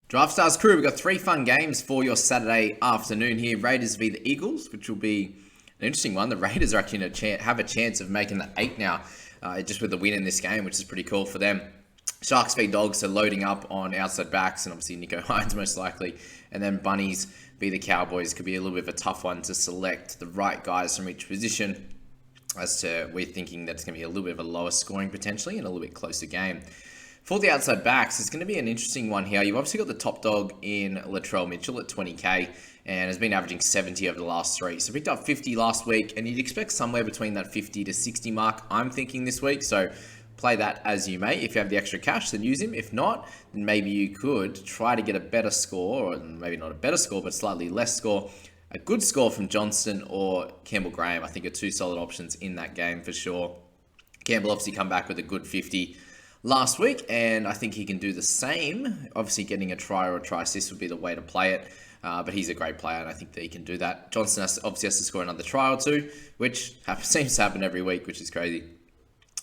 Draftstars crew, we've got three fun games for your Saturday afternoon here. Raiders v the Eagles, which will be an interesting one. The Raiders are actually have a chance of making the 8 now, just with the win in this game, which is pretty cool for them. Sharks v Dogs are loading up on outside backs, and obviously Nico Hines most likely. And then Bunnies v the Cowboys could be a little bit of a tough one to select the right guys from each position. As to, we're thinking that it's going to be a little bit of a lower scoring potentially and a little bit closer game. For the outside backs, it's going to be an interesting one here. You've obviously got the top dog in Latrell Mitchell at 20k and has been averaging 70 over the last three. So picked up 50 last week, and you'd expect somewhere between that 50 to 60 mark, I'm thinking, this week. So play that as you may. If you have the extra cash, then use him. If not, then maybe you could try to get a better score, or maybe not a better score, but slightly less score. A good score from Johnston or Campbell Graham, I think, are two solid options in that game for sure. Campbell obviously come back with a good 50 last week, and I think he can do the same. Obviously, getting a try or a try assist would be the way to play it, but he's a great player, and I think that he can do that. Johnston obviously has to score another try or two, which seems to happen every week, which is crazy.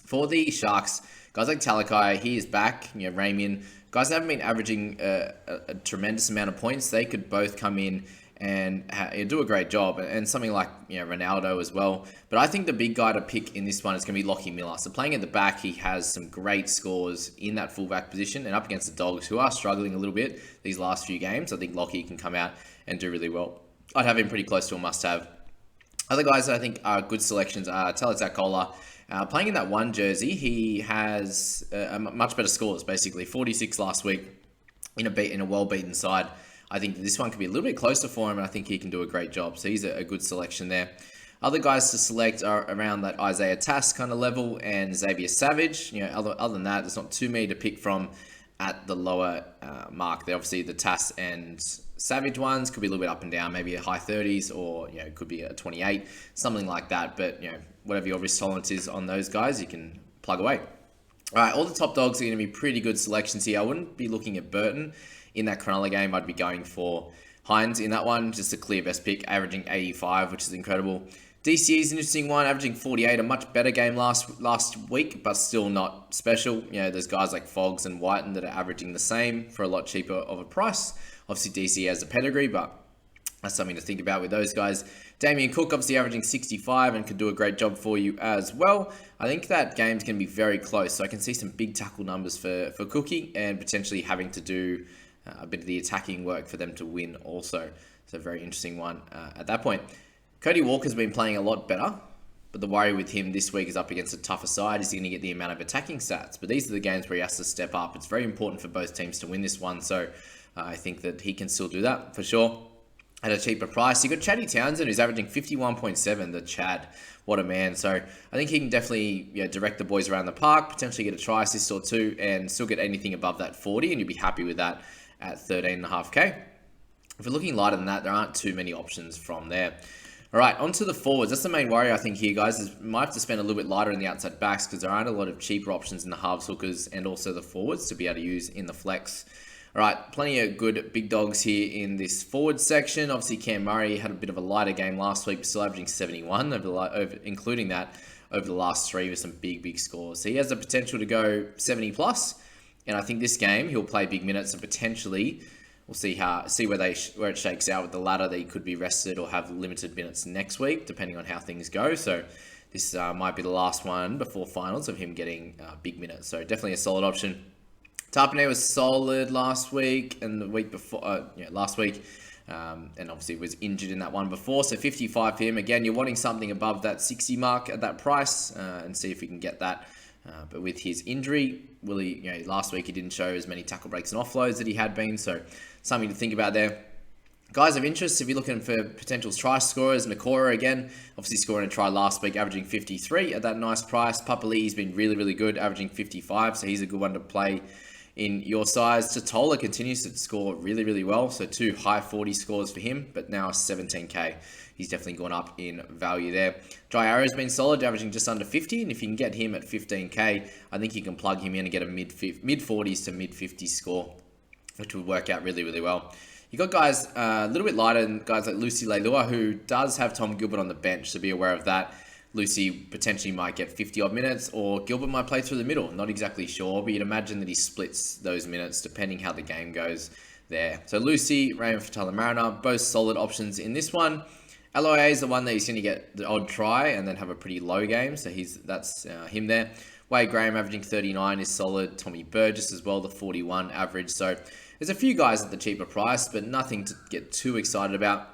For the Sharks, guys like Talakai, he is back. Ramian, guys that haven't been averaging a tremendous amount of points, they could both come in and do a great job, and something like Ronaldo as well. But I think the big guy to pick in this one is going to be Lockie Miller. So playing at the back, he has some great scores in that fullback position, and up against the Dogs, who are struggling a little bit these last few games, I think Lockie can come out and do really well. I'd have him pretty close to a must-have. Other guys that I think are good selections are Talitakola. Playing in that one jersey, he has much better scores, basically 46 last week in a well-beaten side. I think this one could be a little bit closer for him, and I think he can do a great job. So he's a good selection there. Other guys to select are around that Isaiah Tass kind of level and Xavier Savage. Other than that, there's not too many to pick from at the lower mark. There, obviously, the Tass and Savage ones could be a little bit up and down, maybe a high 30s, or it could be a 28, something like that. But whatever your risk tolerance is on those guys, you can plug away. All right, all the top dogs are going to be pretty good selections here. I wouldn't be looking at Burton in that Cronulla game. I'd be going for Hines in that one, just a clear best pick, averaging 85, which is incredible. T&Cs is an interesting one, averaging 48, a much better game last week, but still not special. There's guys like Foggs and Whiten that are averaging the same for a lot cheaper of a price. Obviously, DC has a pedigree, but that's something to think about with those guys. Damien Cook, obviously averaging 65 and could do a great job for you as well. I think that game's going to be very close, so I can see some big tackle numbers for Cookie, and potentially having to do a bit of the attacking work for them to win also. It's a very interesting one at that point. Cody Walker's been playing a lot better, but the worry with him this week is up against a tougher side. Is he going to get the amount of attacking stats? But these are the games where he has to step up. It's very important for both teams to win this one, so I think that he can still do that for sure. At a cheaper price, you got Chatty Townsend, who's averaging 51.7, the Chad. What a man. So I think he can definitely direct the boys around the park, potentially get a try assist or two, and still get anything above that 40, and you'll be happy with that at 13.5k. If you're looking lighter than that, there aren't too many options from there. All right, on to the forwards. That's the main worry, I think, here, guys, is you might have to spend a little bit lighter in the outside backs because there aren't a lot of cheaper options in the halves, hookers, and also the forwards to be able to use in the flex. All right, plenty of good big dogs here in this forward section. Obviously, Cam Murray had a bit of a lighter game last week, but still averaging 71, including that over the last three with some big scores. So he has the potential to go 70 plus, and I think this game he'll play big minutes, and potentially we'll see where it shakes out with the ladder, that he could be rested or have limited minutes next week, depending on how things go. So this might be the last one before finals of him getting big minutes. So definitely a solid option. Tarpanay was solid last week and the week before, last week, and obviously was injured in that one before. So 55 for him. Again, you're wanting something above that 60 mark at that price, and see if we can get that. But with his injury, last week he didn't show as many tackle breaks and offloads that he had been, so something to think about there. Guys of interest, if you're looking for potential try scorers, Nakora again, obviously scoring a try last week, averaging 53 at that nice price. Papali'i's been really good, averaging 55, so he's a good one to play in your size. Totola continues to score really well, so two high 40 scores for him, but now 17k. He's definitely gone up in value there. Dry Arrow's been solid, averaging just under 50, and if you can get him at 15k, I think you can plug him in and get a mid 40s to mid 50s score, which would work out really well. You got guys a little bit lighter than guys like Lucy Leilua, who does have Tom Gilbert on the bench, so be aware of that. Lucy potentially might get 50 odd minutes, or Gilbert might play through the middle. Not exactly sure, but you'd imagine that he splits those minutes depending how the game goes. there. So Lucy, Raymond Fatala-Mariner, both solid options in this one. LOA is the one that he's going to get the odd try and then have a pretty low game. So that's him there. Wade Graham averaging 39 is solid. Tommy Burgess as well, the 41 average. So there's a few guys at the cheaper price, but nothing to get too excited about.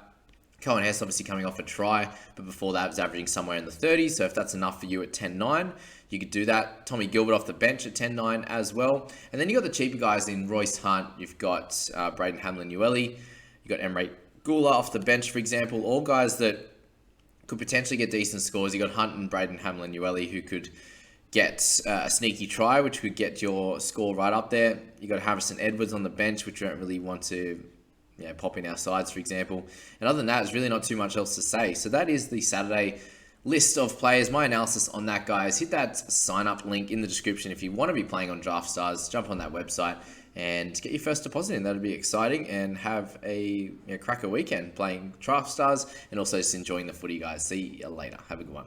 Cohen Hess obviously coming off a try, but before that was averaging somewhere in the 30s. So if that's enough for you at 10.9, you could do that. Tommy Gilbert off the bench at 10.9 as well. And then you got the cheaper guys in Royce Hunt. You've got Braden Hamlin-Uele. You got Emre Gula off the bench, for example. All guys that could potentially get decent scores. You got Hunt and Braden Hamlin-Uele who could get a sneaky try, which could get your score right up there. You got Harrison Edwards on the bench, which we don't really want to pop in our sides, for example. And other than that, there's really not too much else to say. So that is the Saturday list of players. My analysis on that, guys. Hit that sign up link in the description if you want to be playing on Draftstars. Jump on that website and get your first deposit in. That'll be exciting, and have a cracker weekend playing Draftstars and also just enjoying the footy, guys. See you later. Have a good one.